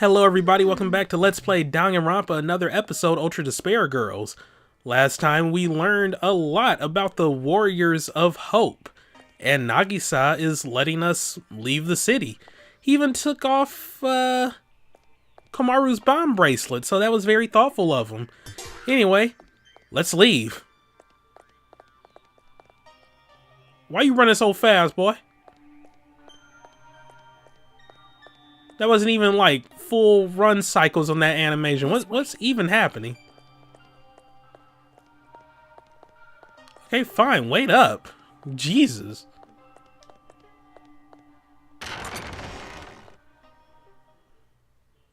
Hello everybody, welcome back to Let's Play Danganronpa, another episode, Ultra Despair Girls. Last time we learned a lot about the Warriors of Hope, and Nagisa is letting us leave the city. He even took off, Komaru's bomb bracelet, so that was very thoughtful of him. Anyway, let's leave. Why you running so fast, boy? That wasn't even like full run cycles on that animation. What's even happening? Okay, fine. Wait up. Jesus.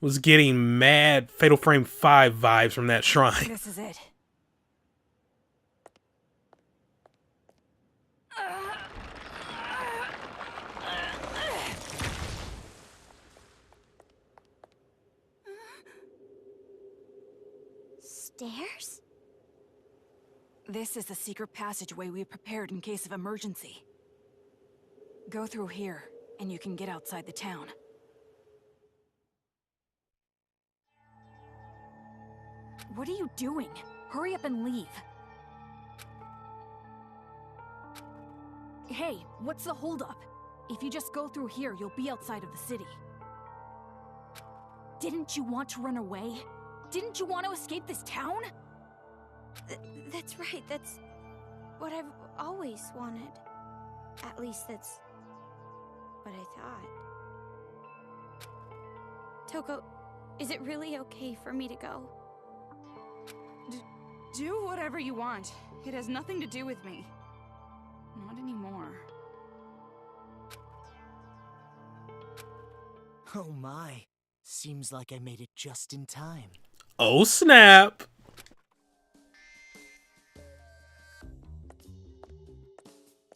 Was getting mad Fatal Frame 5 vibes from that shrine. This is it. Stairs? This is the secret passageway we prepared in case of emergency. Go through here, and you can get outside the town. What are you doing? Hurry up and leave. Hey, what's the holdup? If you just go through here, you'll be outside of the city. Didn't you want to run away? Didn't you want to escape this town? That's right, that's what I've always wanted. At least that's what I thought. Toko, is it really okay for me to go? Do whatever you want. It has nothing to do with me. Not anymore. Oh my. Seems like I made it just in time. Oh snap.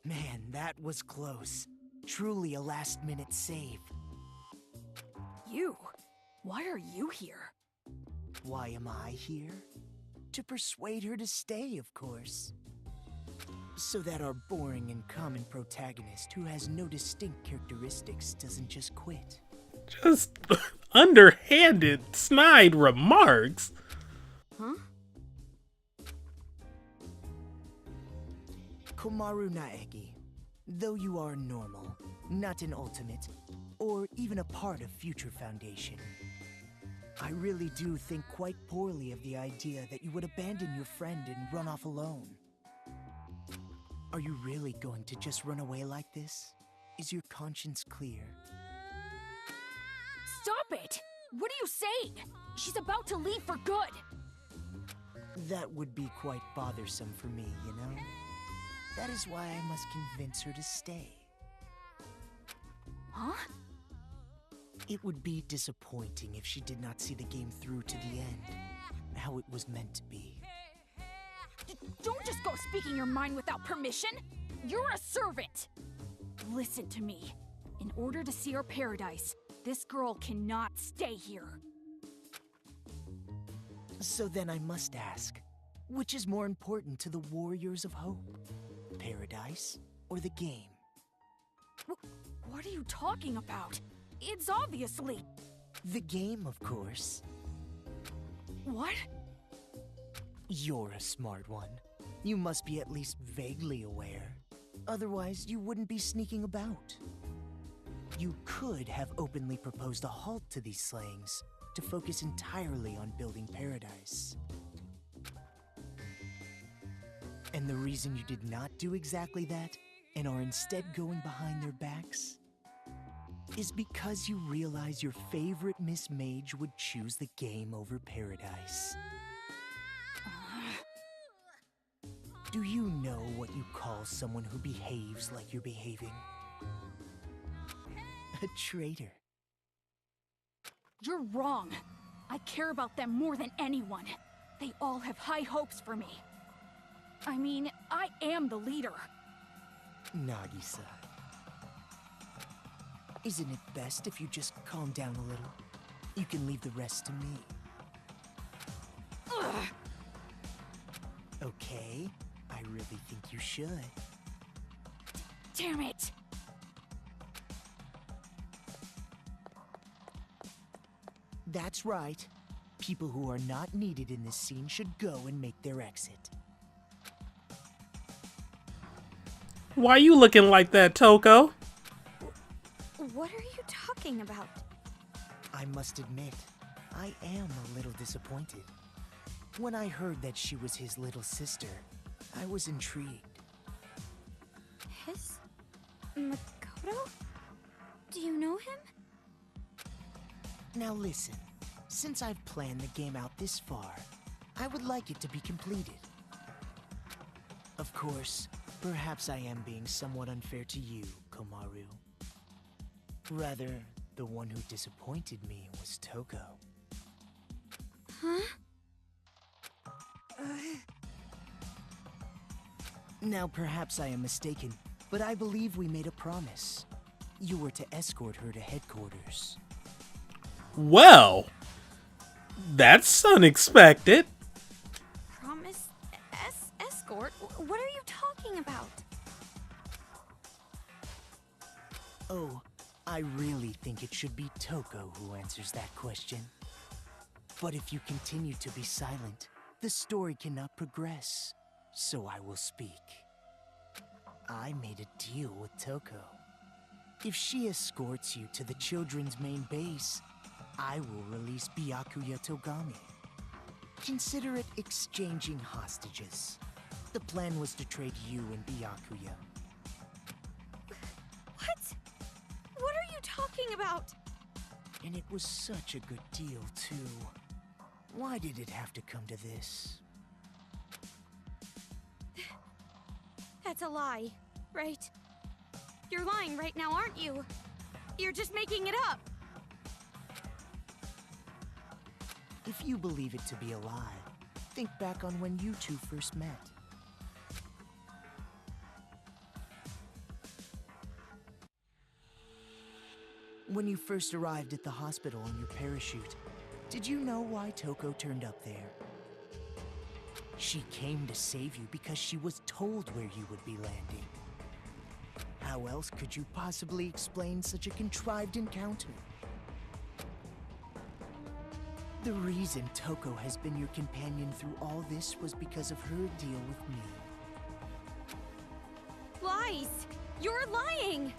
Man, that was close. Truly a last-minute save. You? Why are you here? Why am I here? To persuade her to stay, of course. So that our boring and common protagonist, who has no distinct characteristics, doesn't just quit. Just underhanded, snide remarks. Huh? Komaru Naegi, though you are normal, not an ultimate, or even a part of Future Foundation, I really do think quite poorly of the idea that you would abandon your friend and run off alone. Are you really going to just run away like this? Is your conscience clear? Stop it! What are you saying? She's about to leave for good! That would be quite bothersome for me, you know? That is why I must convince her to stay. Huh? It would be disappointing if she did not see the game through to the end, how it was meant to be. Don't just go speaking your mind without permission! You're a servant! Listen to me. In order to see our paradise, this girl cannot stay here. So then I must ask, which is more important to the Warriors of Hope? Paradise or the game? What are you talking about? It's obviously... The game, of course. What? You're a smart one. You must be at least vaguely aware. Otherwise, you wouldn't be sneaking about. You could have openly proposed a halt to these slayings to focus entirely on building paradise. And the reason you did not do exactly that, and are instead going behind their backs, is because you realize your favorite Miss Mage would choose the game over paradise. Do you know what you call someone who behaves like you're behaving? A traitor. You're wrong. I care about them more than anyone. They all have high hopes for me. I mean, I am the leader. Nagisa. Isn't it best if you just calm down a little? You can leave the rest to me. Ugh. Okay, I really think you should. Damn it! That's right. People who are not needed in this scene should go and make their exit. Why you looking like that, Toko? What are you talking about? I must admit, I am a little disappointed. When I heard that she was his little sister, I was intrigued. His? Makoto? Do you know him? Now listen, since I've planned the game out this far, I would like it to be completed. Of course, perhaps I am being somewhat unfair to you, Komaru. Rather, the one who disappointed me was Toko. Huh? Now perhaps I am mistaken, but I believe we made a promise. You were to escort her to headquarters. Well, that's unexpected. Promise? Escort? What are you talking about? Oh, I really think it should be Toko who answers that question. But if you continue to be silent, the story cannot progress. So I will speak. I made a deal with Toko. If she escorts you to the children's main base, I will release Byakuya Togami. Consider it exchanging hostages. The plan was to trade you and Byakuya. What? What are you talking about? And it was such a good deal, too. Why did it have to come to this? That's a lie, right? You're lying right now, aren't you? You're just making it up. If you believe it to be a lie, think back on when you two first met. When you first arrived at the hospital in your parachute, did you know why Toko turned up there? She came to save you because she was told where you would be landing. How else could you possibly explain such a contrived encounter? The reason Toko has been your companion through all this was because of her deal with me. Lies! You're lying!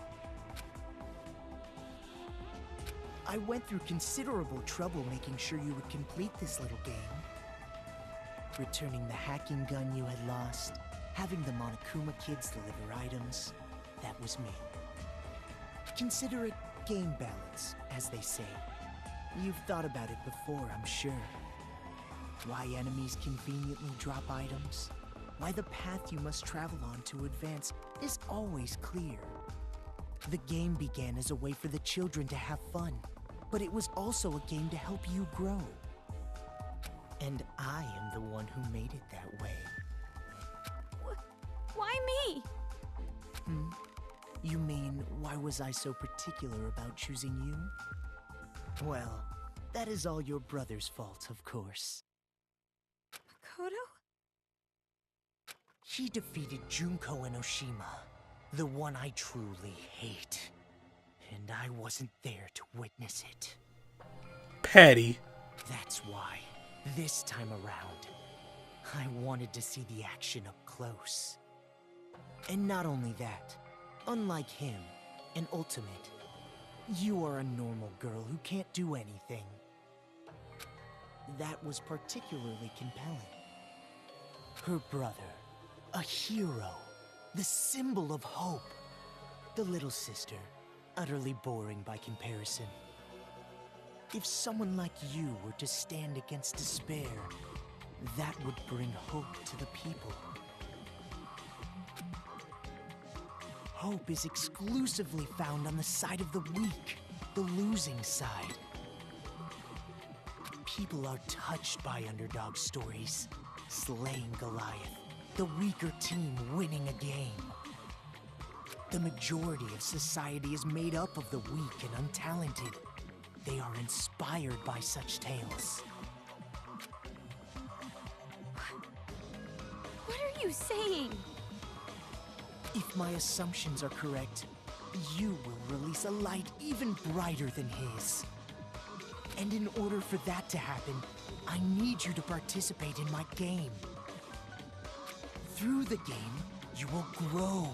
I went through considerable trouble making sure you would complete this little game. Returning the hacking gun you had lost, having the Monokuma kids deliver items, that was me. Consider it game balance, as they say. You've thought about it before, I'm sure. Why enemies conveniently drop items, why the path you must travel on to advance is always clear. The game began as a way for the children to have fun, but it was also a game to help you grow. And I am the one who made it that way. Why me? You mean, why was I so particular about choosing you? Well, that is all your brother's fault, of course. Makoto? He defeated Junko and Oshima, the one I truly hate. And I wasn't there to witness it. Petty. That's why, this time around, I wanted to see the action up close. And not only that, unlike him, an ultimate, you are a normal girl who can't do anything. That was particularly compelling. Her brother, a hero, the symbol of hope. The little sister, utterly boring by comparison. If someone like you were to stand against despair, that would bring hope to the people. Hope is exclusively found on the side of the weak, the losing side. People are touched by underdog stories, slaying Goliath, the weaker team winning a game. The majority of society is made up of the weak and untalented. They are inspired by such tales. What are you saying? If my assumptions are correct, you will release a light even brighter than his. And in order for that to happen, I need you to participate in my game. Through the game, you will grow,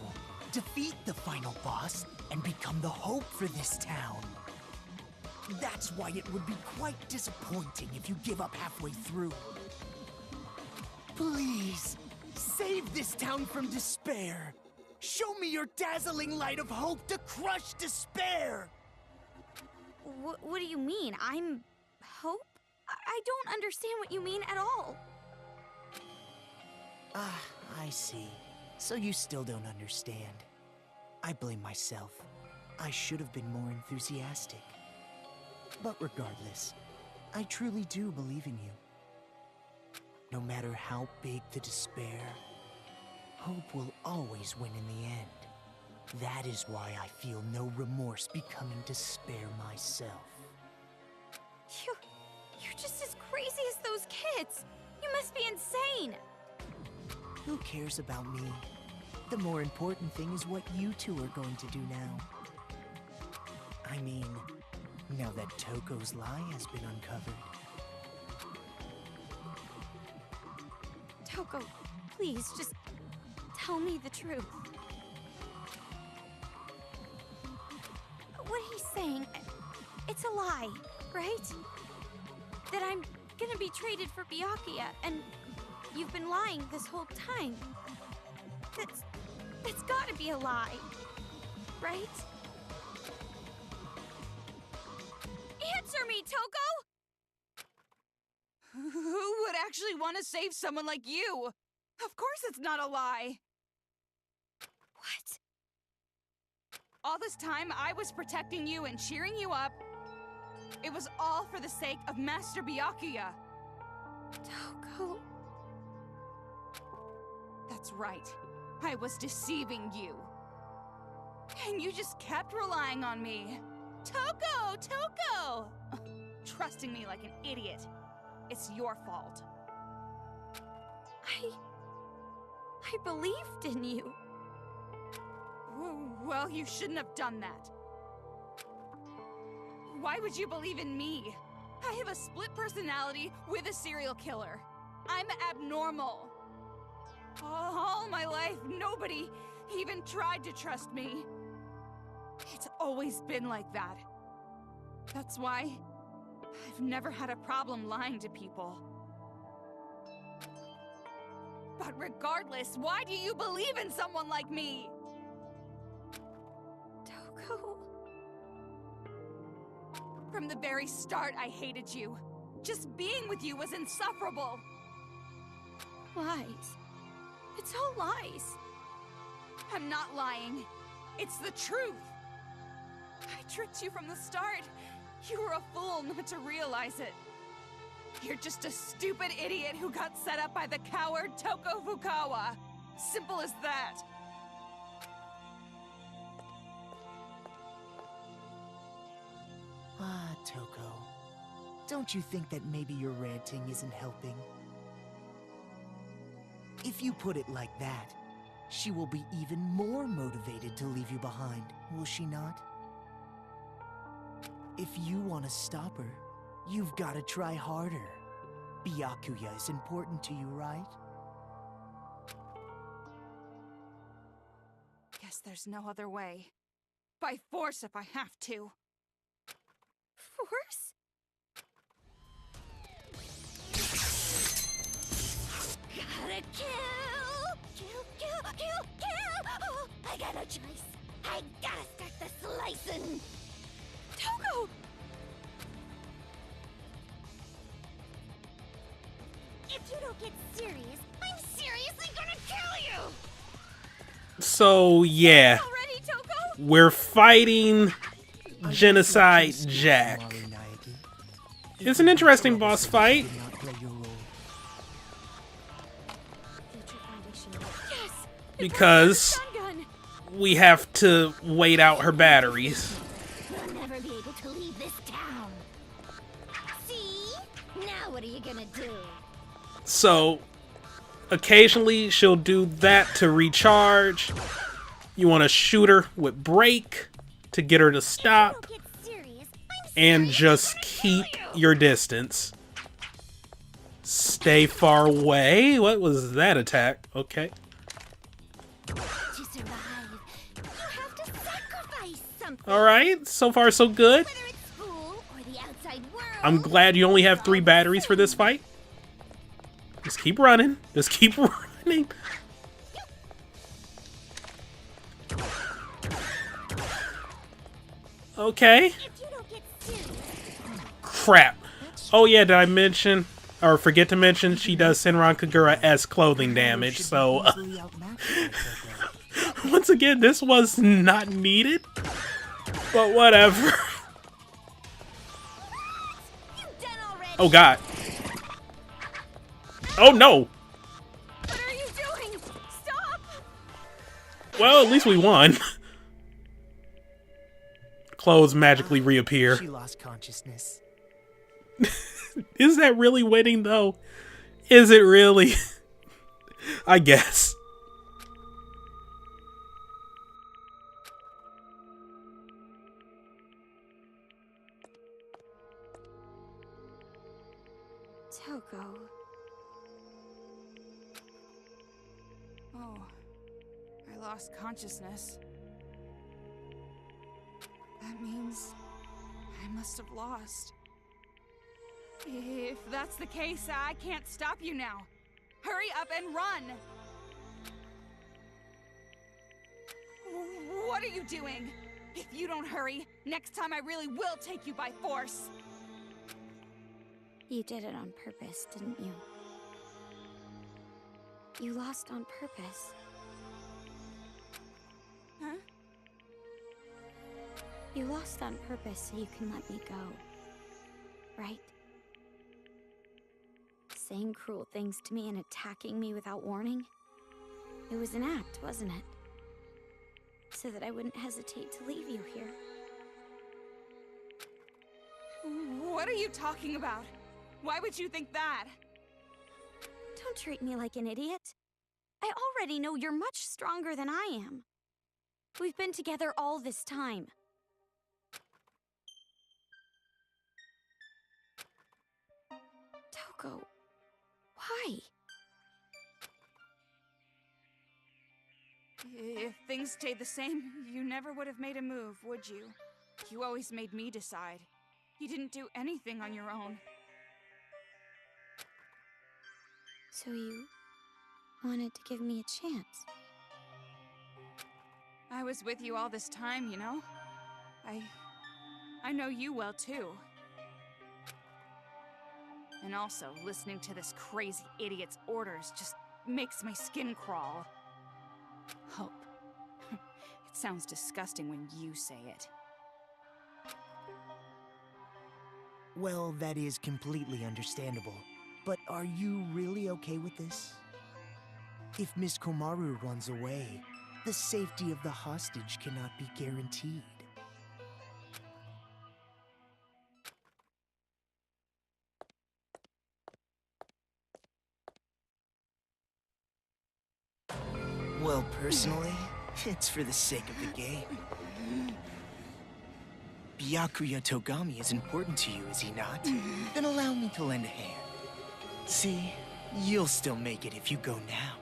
defeat the final boss, and become the hope for this town. That's why it would be quite disappointing if you give up halfway through. Please, save this town from despair. Show me your dazzling light of hope to crush despair. What do you mean? I'm hope? I don't understand what you mean at all. Ah, I see. So you still don't understand. I blame myself. I should have been more enthusiastic. But regardless, I truly do believe in you. No matter how big the despair, hope will always win in the end. That is why I feel no remorse becoming despair myself. You're just as crazy as those kids. You must be insane. Who cares about me? The more important thing is what you two are going to do now. I mean, now that Toko's lie has been uncovered. Toko, please, just tell me the truth. What he's saying, it's a lie, right? That I'm gonna be traded for Byakuya, and you've been lying this whole time. That's gotta be a lie, right? Answer me, Toko! Who would actually want to save someone like you? Of course it's not a lie. What? All this time, I was protecting you and cheering you up. It was all for the sake of Master Byakuya. Toko... That's right. I was deceiving you. And you just kept relying on me. Toko! Toko! Trusting me like an idiot. It's your fault. I believed in you. Well, you shouldn't have done that. Why would you believe in me? I have a split personality with a serial killer. I'm abnormal. All my life, nobody even tried to trust me. It's always been like that. That's why I've never had a problem lying to people. But regardless, why do you believe in someone like me? Toko... From the very start, I hated you. Just being with you was insufferable. Lies. It's all lies. I'm not lying. It's the truth. I tricked you from the start. You were a fool not to realize it. You're just a stupid idiot who got set up by the coward Toko Fukawa. Simple as that. Ah, Toko. Don't you think that maybe your ranting isn't helping? If you put it like that, she will be even more motivated to leave you behind, will she not? If you want to stop her, you've got to try harder. Byakuya is important to you, right? Guess there's no other way. By force if I have to. Force? Gotta kill! Oh, I got no choice. I gotta start the slicing. Toko! If you don't get serious, I'm seriously gonna kill you! So, yeah. Already, Toko? We're fighting Genocide Jack. It's an interesting boss fight. Yes! Because Stun gun! we have to wait out her batteries. You'll never be able to leave this town. See? Now what are you gonna do? So, occasionally she'll do that to recharge. You want to shoot her with break to get her to stop. If you don't get serious, I'm and just keep your distance. Stay far away. What was that attack? Okay. To survive, you have to sacrifice something. Alright, so far so good. Whether it's school or the outside world. I'm glad you only have 3 batteries for this fight. Just keep running. Just keep running. Okay. If you don't get sued, Crap. Oh yeah, did I mention, or forget to mention, she does Senran Kagura-esque clothing damage, so... Easily outmatched, Toko. once again, this was not needed. But whatever. you done already. Oh god. Oh no! What are you doing? Stop! Well, at least we won. Clothes magically reappear. She lost consciousness. Is that really winning, though? Is it really? I guess. Toko. Oh, I lost consciousness. That means I must have lost. If that's the case, I can't stop you now. Hurry up and run! What are you doing? If you don't hurry, next time I really will take you by force. You did it on purpose, didn't you? You lost on purpose. Huh? You lost on purpose so you can let me go. Right? Saying cruel things to me and attacking me without warning? It was an act, wasn't it? So that I wouldn't hesitate to leave you here. What are you talking about? Why would you think that? Don't treat me like an idiot. I already know you're much stronger than I am. We've been together all this time. Toko, why? If things stayed the same, you never would have made a move, would you? You always made me decide. You didn't do anything on your own. So you wanted to give me a chance? I was with you all this time, you know? I know you well, too. And also, listening to this crazy idiot's orders just makes my skin crawl. Hope. It sounds disgusting when you say it. Well, that is completely understandable. But are you really okay with this? If Miss Komaru runs away, the safety of the hostage cannot be guaranteed. Well, personally, it's for the sake of the game. Byakuya Togami is important to you, is he not? Then allow me to lend a hand. See, you'll still make it if you go now.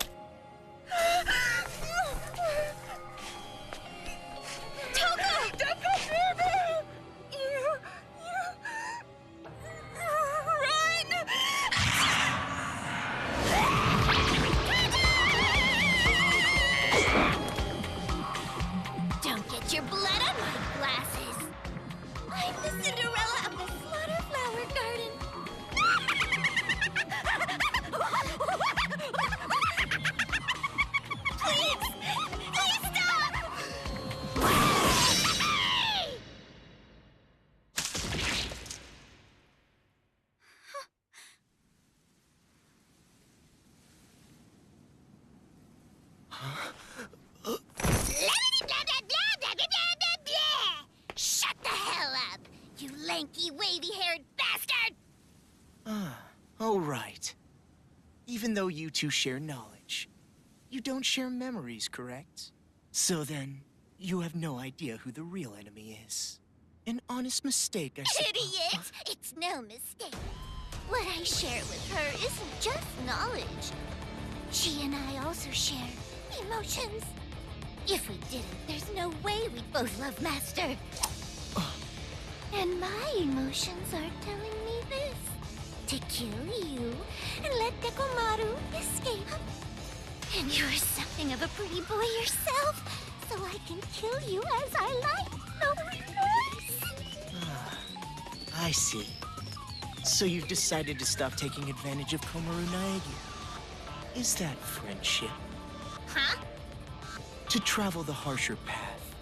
Toko! Don't go near me! Run! Don't get your blood on my glasses. I'm the Cinderella of the Slaughter Flower Garden. Please! Please stop! Shut the hell up, you lanky, wavy-haired bastard! All right. Even though you two share knowledge, you don't share memories, correct? So then, you have no idea who the real enemy is. An honest mistake, I suppose. Idiot! It's no mistake. What I share with her isn't just knowledge. She and I also share emotions. If we didn't, there's no way we'd both love Master. And my emotions are telling me this. To kill you and let Dekomaru escape. And you're something of a pretty boy yourself, so I can kill you as I like. No remorse. I see. So you've decided to stop taking advantage of Komaru Naegi. Is that friendship? Huh? To travel the harsher path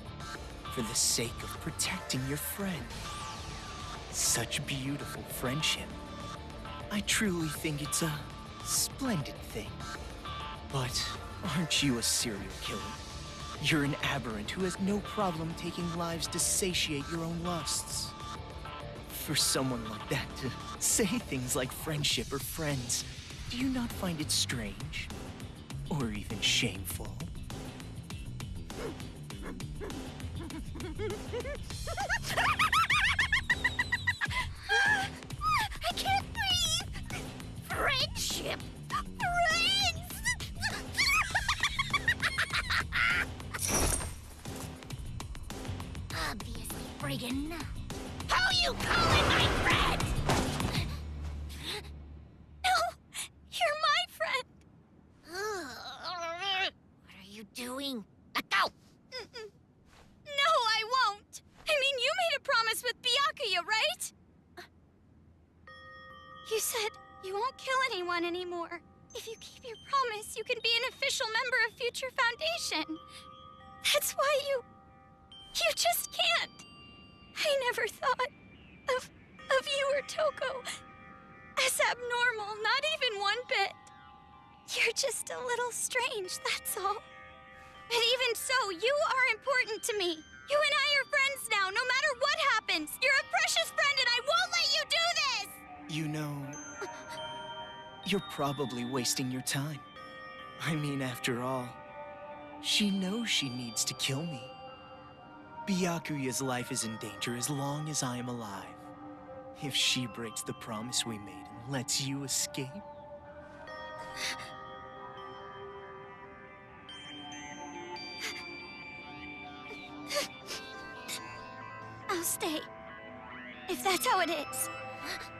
for the sake of protecting your friend. Such beautiful friendship. I truly think it's a splendid thing. But aren't you a serial killer? You're an aberrant who has no problem taking lives to satiate your own lusts. For someone like that to say things like friendship or friends, do you not find it strange? Or even shameful? I can't breathe! Friendship! Friends! Obviously friggin' not. Who you calling my friend? No! You're my friend! What are you doing? Let go! No, I won't! I mean, you made a promise with Byakuya, right? You said you won't kill anyone anymore. If you keep your promise, you can be an official member of Future Foundation. That's why you just can't. I never thought of you or Toko as abnormal, not even one bit. You're just a little strange, that's all. But even so, you are important to me. You and I are friends now, no matter what happens. You're a precious friend and I won't let you do this! You know, you're probably wasting your time. I mean, after all, she knows she needs to kill me. Byakuya's life is in danger as long as I am alive. If she breaks the promise we made and lets you escape... I'll stay. If that's how it is.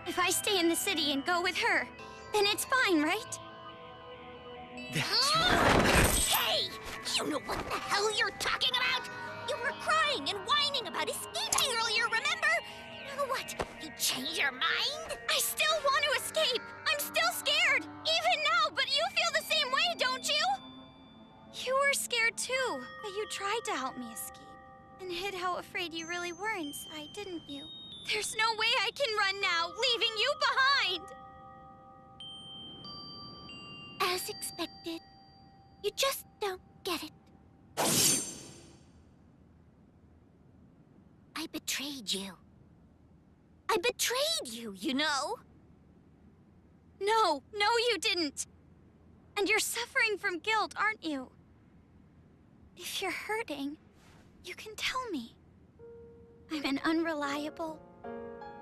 If I stay in the city and go with her, then it's fine, right? That's right. Hey! You know what the hell you're talking about? You were crying and whining about escaping earlier, remember? Now what? You change your mind? I still want to escape! I'm still scared! Even now, but you feel the same way, don't you? You were scared too, but you tried to help me escape. And hid how afraid you really were inside, didn't you? There's no way I can run now, leaving you behind! As expected. You just don't get it. I betrayed you. I betrayed you, you know? No, you didn't! And you're suffering from guilt, aren't you? If you're hurting, you can tell me. I'm an unreliable,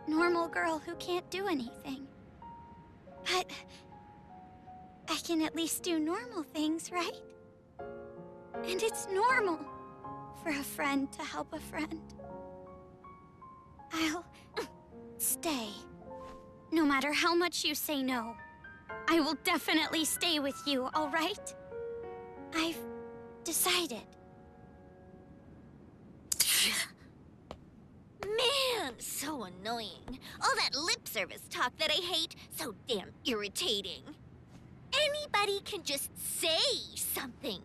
normal girl who can't do anything. But I can at least do normal things, right? And it's normal for a friend to help a friend. I'll stay. No matter how much you say no, I will definitely stay with you, all right? I've decided. Man, so annoying. All that lip service talk that I hate, so damn irritating. Anybody can just say something.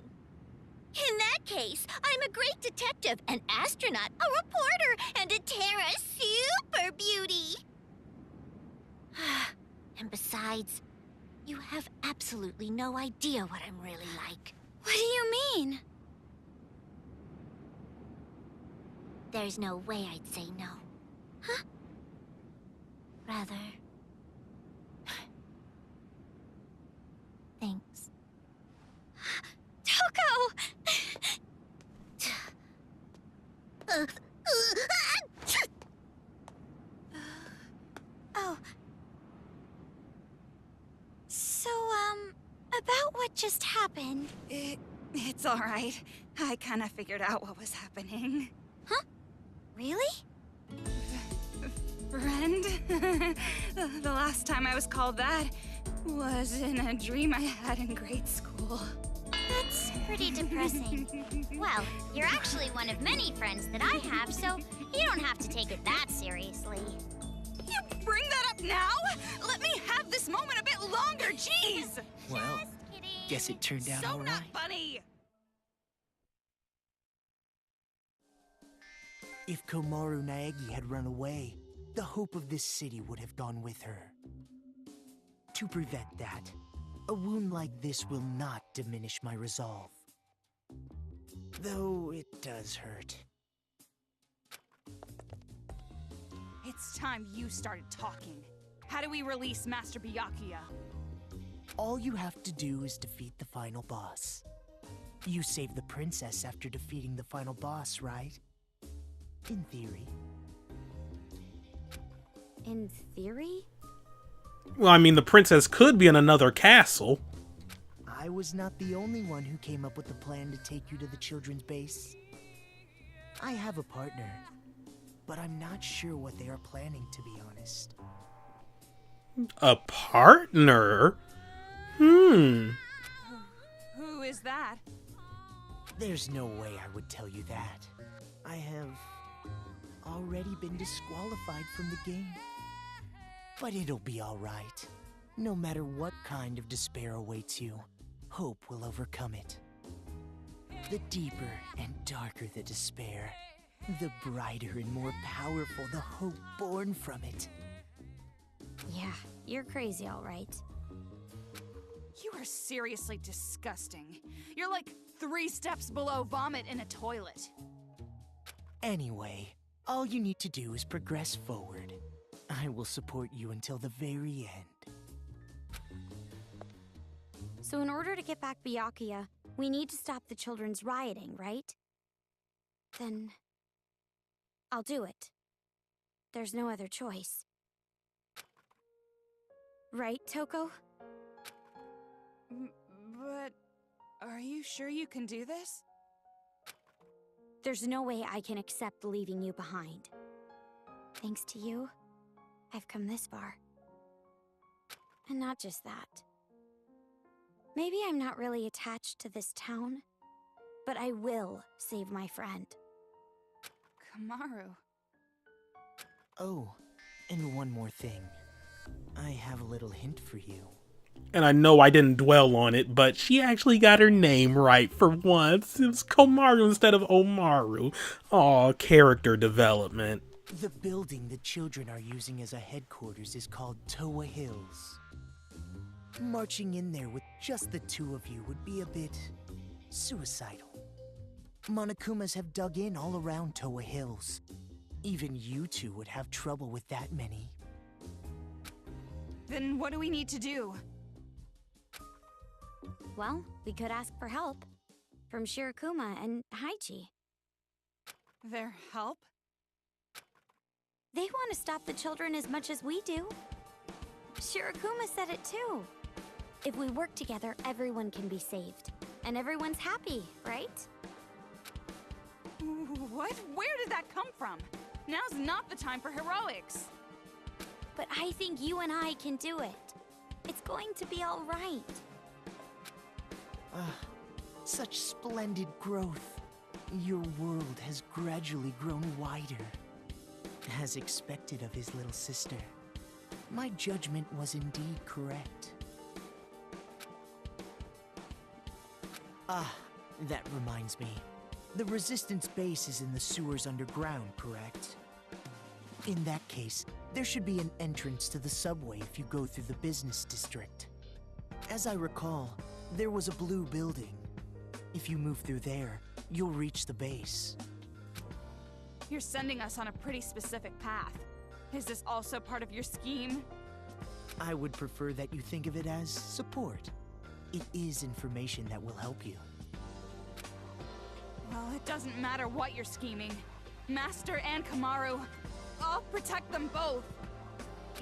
In that case, I'm a great detective, an astronaut, a reporter, and a Terra super beauty. And besides, you have absolutely no idea what I'm really like. What do you mean? There's no way I'd say no. Huh? Rather... Thanks. Toko! About what just happened. It's alright. I kinda figured out what was happening. Huh? Really? Friend? The last time I was called that was in a dream I had in grade school. That's pretty depressing. Well, you're actually one of many friends that I have, so you don't have to take it that seriously. You bring that up now? Let me have this moment a bit longer, jeez! Well, kidding. guess it turned out So all not right. funny! If Komaru Naegi had run away, the hope of this city would have gone with her. To prevent that, a wound like this will not diminish my resolve. Though it does hurt. It's time you started talking. How do we release Master Byakuya? All you have to do is defeat the final boss. You saved the princess after defeating the final boss, right? In theory. In theory? Well, I mean, the princess could be in another castle. I was not the only one who came up with the plan to take you to the children's base. I have a partner, but I'm not sure what they are planning, to be honest. A partner? Who is that? There's no way I would tell you that. I have already been disqualified from the game. But it'll be alright. No matter what kind of despair awaits you, hope will overcome it. The deeper and darker the despair, the brighter and more powerful the hope born from it. Yeah, you're crazy, all right. You are seriously disgusting. You're like 3 steps below vomit in a toilet. Anyway, all you need to do is progress forward. I will support you until the very end. So in order to get back Byakuya, we need to stop the children's rioting, right? Then I'll do it. There's no other choice. Right, Toko? But are you sure you can do this? There's no way I can accept leaving you behind. Thanks to you, I've come this far. And not just that. Maybe I'm not really attached to this town, but I will save my friend. Kamaru. Oh, and one more thing. I have a little hint for you. And I know I didn't dwell on it, but she actually got her name right for once. It was Komaru instead of Omaru. Aw, character development. The building the children are using as a headquarters is called Toa Hills. Marching in there with just the two of you would be a bit suicidal. Monokumas have dug in all around Toa Hills. Even you two would have trouble with that many. Then what do we need to do? Well, we could ask for help from Shirokuma and Haichi. Their help? They want to stop the children as much as we do. Shirokuma said it too. If we work together, everyone can be saved. And everyone's happy, right? What? Where did that come from? Now's not the time for heroics. But I think you and I can do it. It's going to be all right. Such splendid growth. Your world has gradually grown wider. As expected of his little sister. My judgment was indeed correct. That reminds me. The Resistance base is in the sewers underground, correct? In that case, there should be an entrance to the subway if you go through the business district. As I recall, there was a blue building. If you move through there, you'll reach the base. You're sending us on a pretty specific path. Is this also part of your scheme? I would prefer that you think of it as support. It is information that will help you. Well, it doesn't matter what you're scheming. Master and Kamaru, I'll protect them both.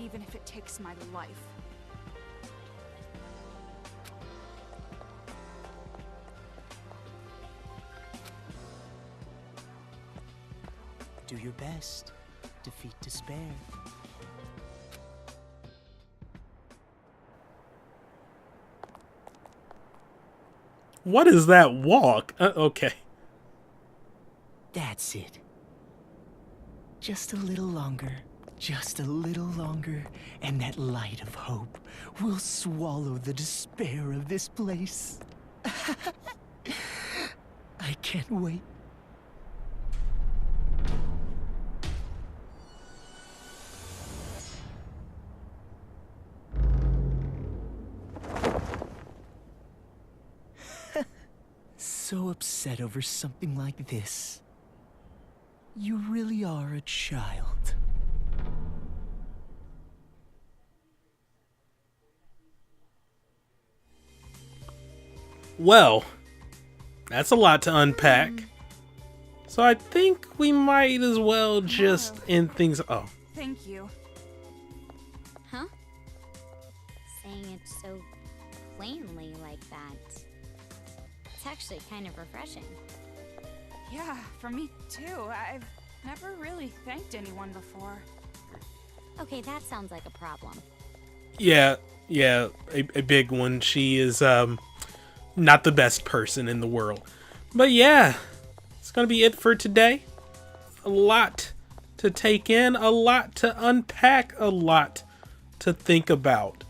Even if it takes my life. Do your best. Defeat despair. What is that walk? Okay. That's it. Just a little longer. Just a little longer, and that light of hope will swallow the despair of this place. I can't wait. So upset over something like this. You really are a child. Well, that's a lot to unpack. So I think we might as well just end things. Oh, Thank you. Huh? Saying it so plainly like that. It's actually kind of refreshing. Yeah, for me too. I've never really thanked anyone before. Okay, that sounds like a problem. yeah, a big one. She is not the best person in the world. But yeah, it's gonna be it for today. A lot to take in, a lot to unpack, a lot to think about.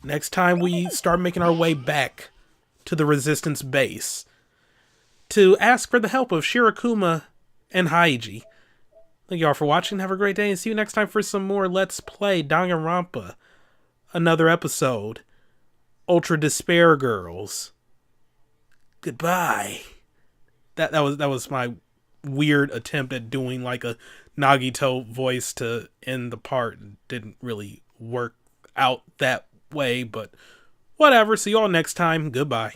Next time we start making our way back to the Resistance base to ask for the help of Shirakuma and Haiji. Thank you all for watching. Have a great day and see you next time for some more Let's Play Danganronpa. Another episode. Ultra Despair Girls. Goodbye. That was my weird attempt at doing like a Nagito voice to end the part. It didn't really work out that way, but whatever. See you all next time. Goodbye.